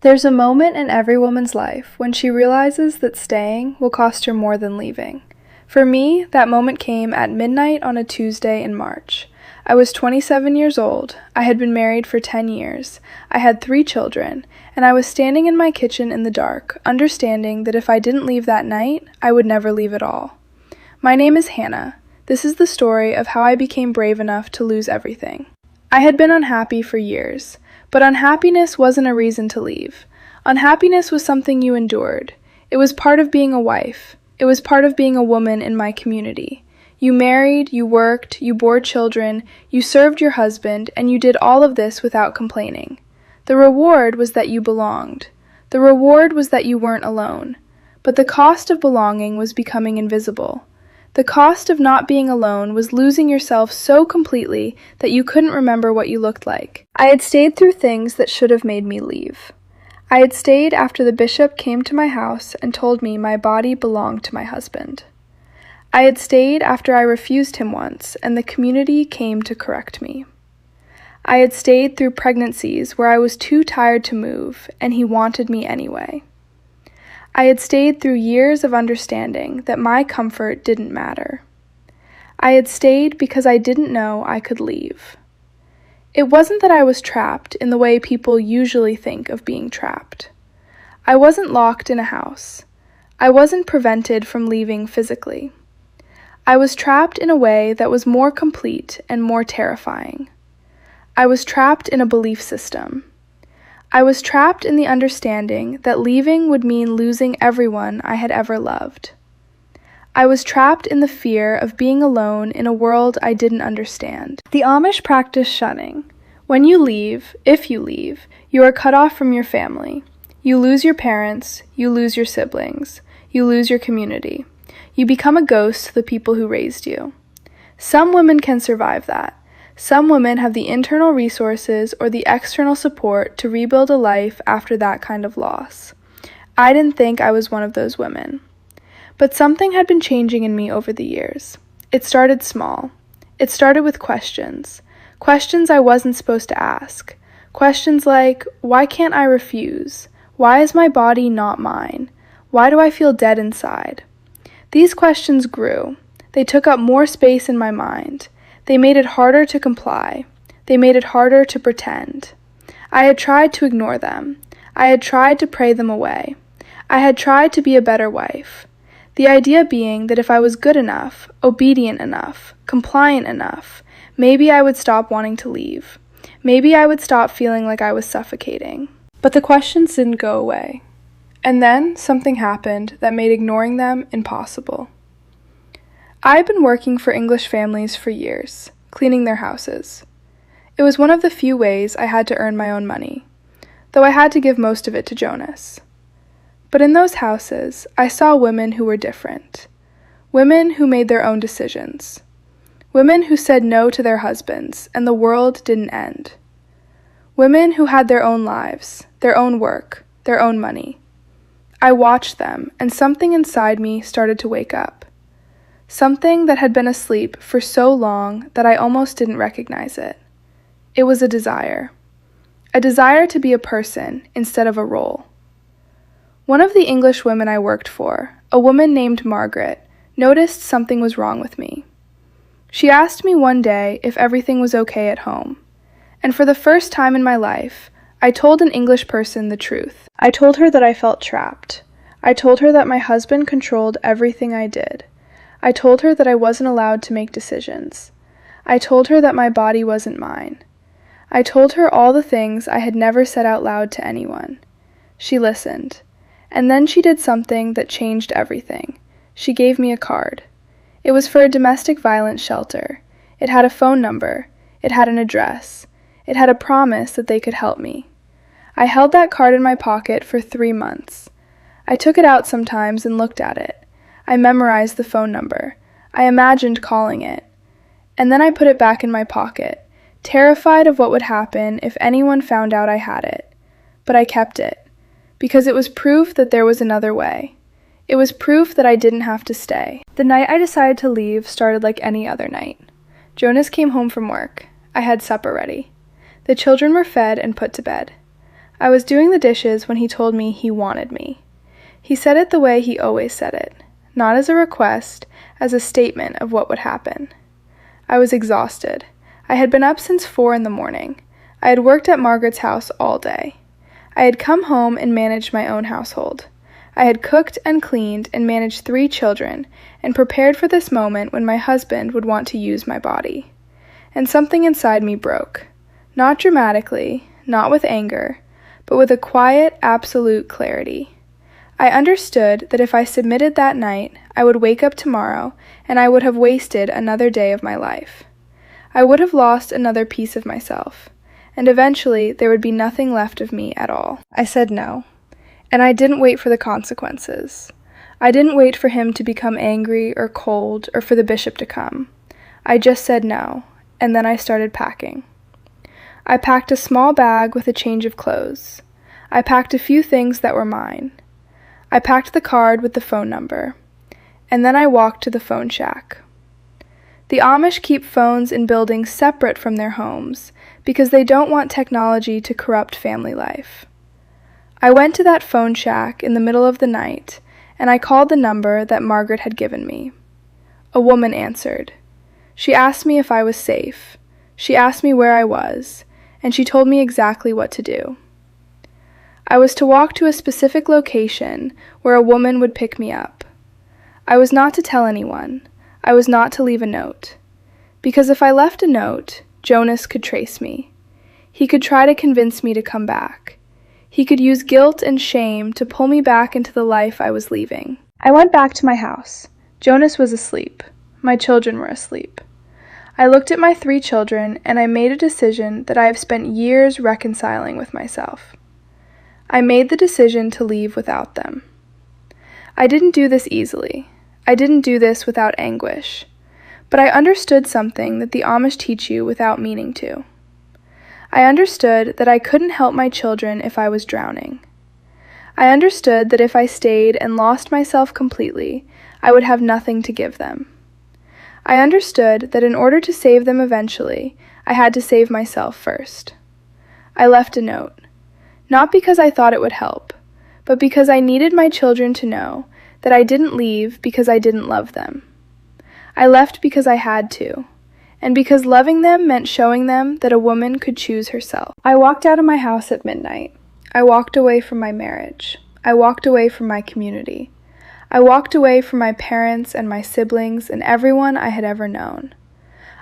There's a moment in every woman's life when she realizes that staying will cost her more than leaving. For me, that moment came at midnight on a Tuesday in March. I was 27 years old, I had been married for 10 years, I had 3 children, and I was standing in my kitchen in the dark, understanding that if I didn't leave that night, I would never leave at all. My name is Hannah. This is the story of how I became brave enough to lose everything. I had been unhappy for years. But unhappiness wasn't a reason to leave. Unhappiness was something you endured. It was part of being a wife. It was part of being a woman in my community. You married, you worked, you bore children, you served your husband, and you did all of this without complaining. The reward was that you belonged. The reward was that you weren't alone. But the cost of belonging was becoming invisible. The cost of not being alone was losing yourself so completely that you couldn't remember what you looked like. I had stayed through things that should have made me leave. I had stayed after the bishop came to my house and told me my body belonged to my husband. I had stayed after I refused him once and the community came to correct me. I had stayed through pregnancies where I was too tired to move and he wanted me anyway. I had stayed through years of understanding that my comfort didn't matter. I had stayed because I didn't know I could leave. It wasn't that I was trapped in the way people usually think of being trapped. I wasn't locked in a house. I wasn't prevented from leaving physically. I was trapped in a way that was more complete and more terrifying. I was trapped in a belief system. I was trapped in the understanding that leaving would mean losing everyone I had ever loved. I was trapped in the fear of being alone in a world I didn't understand. The Amish practice shunning. When you leave, if you leave, you are cut off from your family. You lose your parents, you lose your siblings, you lose your community. You become a ghost to the people who raised you. Some women can survive that. Some women have the internal resources or the external support to rebuild a life after that kind of loss. I didn't think I was one of those women. But something had been changing in me over the years. It started small. It started with questions. Questions I wasn't supposed to ask. Questions like, why can't I refuse? Why is my body not mine? Why do I feel dead inside? These questions grew. They took up more space in my mind. They made it harder to comply. They made it harder to pretend. I had tried to ignore them. I had tried to pray them away. I had tried to be a better wife. The idea being that if I was good enough, obedient enough, compliant enough, maybe I would stop wanting to leave. Maybe I would stop feeling like I was suffocating. But the questions didn't go away. And then something happened that made ignoring them impossible. I had been working for English families for years, cleaning their houses. It was one of the few ways I had to earn my own money, though I had to give most of it to Jonas. But in those houses, I saw women who were different. Women who made their own decisions. Women who said no to their husbands, and the world didn't end. Women who had their own lives, their own work, their own money. I watched them, and something inside me started to wake up. Something that had been asleep for so long that I almost didn't recognize it. It was a desire. A desire to be a person instead of a role. One of the English women I worked for, a woman named Margaret, noticed something was wrong with me. She asked me one day if everything was okay at home. And for the first time in my life, I told an English person the truth. I told her that I felt trapped. I told her that my husband controlled everything I did. I told her that I wasn't allowed to make decisions. I told her that my body wasn't mine. I told her all the things I had never said out loud to anyone. She listened. And then she did something that changed everything. She gave me a card. It was for a domestic violence shelter. It had a phone number. It had an address. It had a promise that they could help me. I held that card in my pocket for 3 months. I took it out sometimes and looked at it. I memorized the phone number. I imagined calling it. And then I put it back in my pocket, terrified of what would happen if anyone found out I had it. But I kept it, because it was proof that there was another way. It was proof that I didn't have to stay. The night I decided to leave started like any other night. Jonas came home from work. I had supper ready. The children were fed and put to bed. I was doing the dishes when he told me he wanted me. He said it the way he always said it, not as a request, as a statement of what would happen. I was exhausted. I had been up since 4 a.m. I had worked at Margaret's house all day. I had come home and managed my own household. I had cooked and cleaned and managed 3 children and prepared for this moment when my husband would want to use my body. And something inside me broke. Not dramatically, not with anger, but with a quiet, absolute clarity. I understood that if I submitted that night, I would wake up tomorrow and I would have wasted another day of my life. I would have lost another piece of myself, and eventually there would be nothing left of me at all. I said no, and I didn't wait for the consequences. I didn't wait for him to become angry or cold or for the bishop to come. I just said no, and then I started packing. I packed a small bag with a change of clothes. I packed a few things that were mine. I packed the card with the phone number, and then I walked to the phone shack. The Amish keep phones in buildings separate from their homes because they don't want technology to corrupt family life. I went to that phone shack in the middle of the night, and I called the number that Margaret had given me. A woman answered. She asked me if I was safe. She asked me where I was, and she told me exactly what to do. I was to walk to a specific location where a woman would pick me up. I was not to tell anyone. I was not to leave a note. Because if I left a note, Jonas could trace me. He could try to convince me to come back. He could use guilt and shame to pull me back into the life I was leaving. I went back to my house. Jonas was asleep. My children were asleep. I looked at my 3 children, and I made a decision that I have spent years reconciling with myself. I made the decision to leave without them. I didn't do this easily. I didn't do this without anguish. But I understood something that the Amish teach you without meaning to. I understood that I couldn't help my children if I was drowning. I understood that if I stayed and lost myself completely, I would have nothing to give them. I understood that in order to save them eventually, I had to save myself first. I left a note. Not because I thought it would help, but because I needed my children to know that I didn't leave because I didn't love them. I left because I had to, and because loving them meant showing them that a woman could choose herself. I walked out of my house at midnight. I walked away from my marriage. I walked away from my community. I walked away from my parents and my siblings and everyone I had ever known.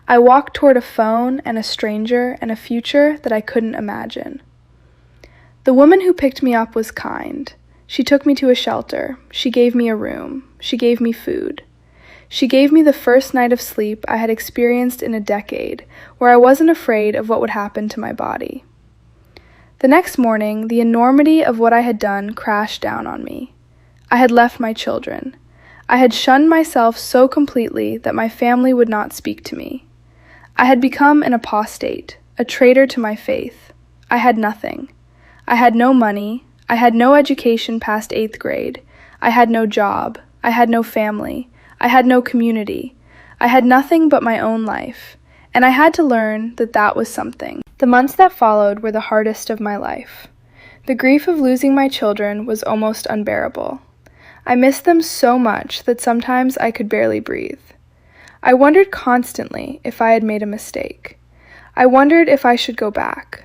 I walked toward a phone and a stranger and a future that I couldn't imagine. The woman who picked me up was kind. She took me to a shelter. She gave me a room. She gave me food. She gave me the first night of sleep I had experienced in a decade, where I wasn't afraid of what would happen to my body. The next morning, the enormity of what I had done crashed down on me. I had left my children. I had shunned myself so completely that my family would not speak to me. I had become an apostate, a traitor to my faith. I had nothing. I had no money. I had no education past 8th grade. I had no job. I had no family. I had no community. I had nothing but my own life, and I had to learn that that was something. The months that followed were the hardest of my life. The grief of losing my children was almost unbearable. I missed them so much that sometimes I could barely breathe. I wondered constantly if I had made a mistake. I wondered if I should go back.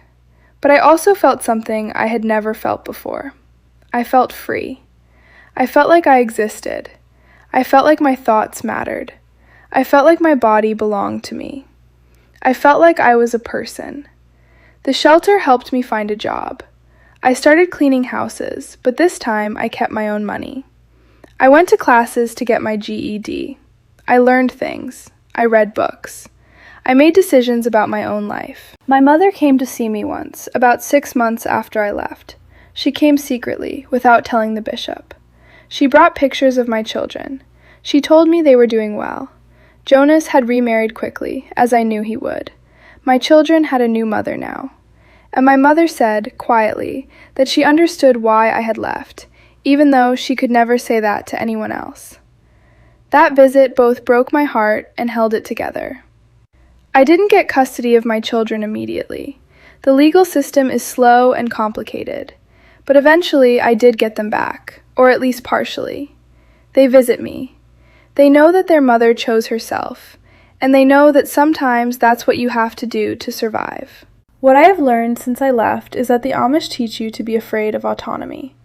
But I also felt something I had never felt before. I felt free. I felt like I existed. I felt like my thoughts mattered. I felt like my body belonged to me. I felt like I was a person. The shelter helped me find a job. I started cleaning houses, but this time I kept my own money. I went to classes to get my GED. I learned things. I read books. I made decisions about my own life. My mother came to see me once, about 6 months after I left. She came secretly, without telling the bishop. She brought pictures of my children. She told me they were doing well. Jonas had remarried quickly, as I knew he would. My children had a new mother now. And my mother said, quietly, that she understood why I had left, even though she could never say that to anyone else. That visit both broke my heart and held it together. I didn't get custody of my children immediately. The legal system is slow and complicated, but eventually I did get them back, or at least partially. They visit me. They know that their mother chose herself, and they know that sometimes that's what you have to do to survive. What I have learned since I left is that the Amish teach you to be afraid of autonomy.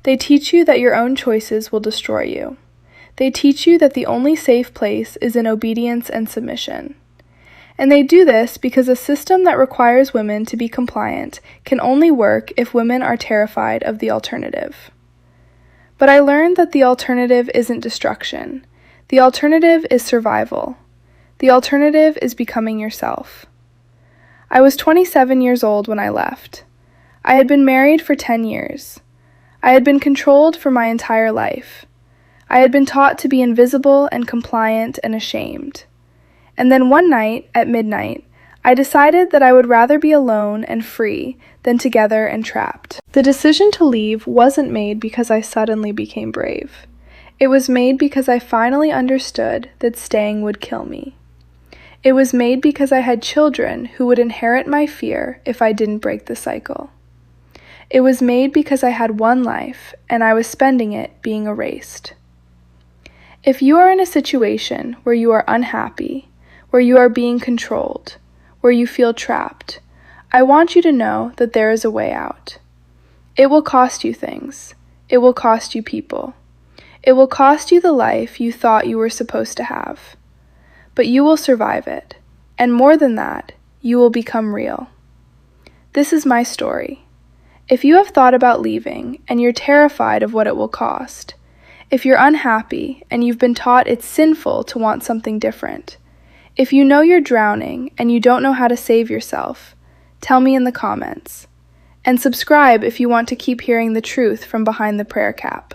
They teach you that your own choices will destroy you. They teach you that the only safe place is in obedience and submission. And they do this because a system that requires women to be compliant can only work if women are terrified of the alternative. But I learned that the alternative isn't destruction. The alternative is survival. The alternative is becoming yourself. I was 27 years old when I left. I had been married for 10 years. I had been controlled for my entire life. I had been taught to be invisible and compliant and ashamed. And then one night, at midnight, I decided that I would rather be alone and free than together and trapped. The decision to leave wasn't made because I suddenly became brave. It was made because I finally understood that staying would kill me. It was made because I had children who would inherit my fear if I didn't break the cycle. It was made because I had one life and I was spending it being erased. If you are in a situation where you are unhappy, where you are being controlled, where you feel trapped, I want you to know that there is a way out. It will cost you things. It will cost you people. It will cost you the life you thought you were supposed to have. But you will survive it. And more than that, you will become real. This is my story. If you have thought about leaving and you're terrified of what it will cost, if you're unhappy and you've been taught it's sinful to want something different, if you know you're drowning and you don't know how to save yourself, tell me in the comments. And subscribe if you want to keep hearing the truth from behind the prayer cap.